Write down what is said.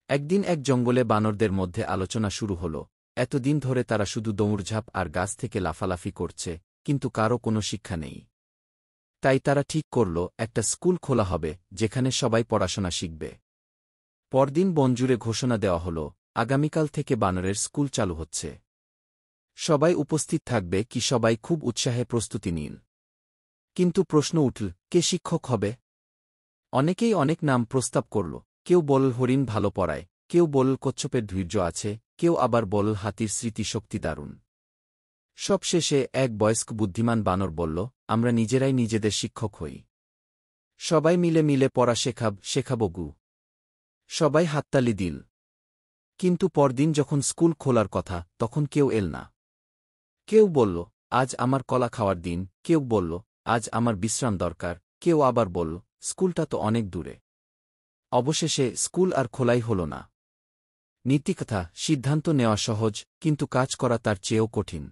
একদিন এক জঙ্গলে বানরদের মধ্যে আলোচনা শুরু হল। এতদিন ধরে তারা শুধু দৌড়ঝাঁপ আর গাছ থেকে লাফালাফি করছে, কিন্তু কারও কোনো শিক্ষা নেই। তাই তারা ঠিক করল, একটা স্কুল খোলা হবে, যেখানে সবাই পড়াশোনা শিখবে। পরদিন বনজুড়ে ঘোষণা দেওয়া হল, আগামীকাল থেকে বানরের স্কুল চালু হচ্ছে। সবাই উপস্থিত থাকবে কি? সবাই খুব উৎসাহে প্রস্তুতি নিন। কিন্তু প্রশ্ন উঠল, কে শিক্ষক হবে? অনেকেই অনেক নাম প্রস্তাব করল। কেউ বলল হরিণ ভালো পড়ায়, কেউ বলল কচ্ছপের ধৈর্য আছে, কেউ আবার বলল হাতির স্মৃতিশক্তি দারুণ। সবশেষে এক বয়স্ক বুদ্ধিমান বানর বলল, আমরা নিজেরাই নিজেদের শিক্ষক হই। সবাই মিলে মিলে পড়া শেখাব গু। সবাই হাততালি দিল। কিন্তু পরদিন যখন স্কুল খোলার কথা, তখন কেউ এল না। কেউ বলল, আজ আমার কলা খাওয়ার দিন, কেউ বলল, আজ আমার বিশ্রাম দরকার, কেউ আবার বলল, স্কুলটা তো অনেক দূরে। অবশেষে স্কুল আর খোলাই হল না। নীতিকথা, সিদ্ধান্ত নেওয়া সহজ, কিন্তু কাজ করা তার চেয়েও কঠিন।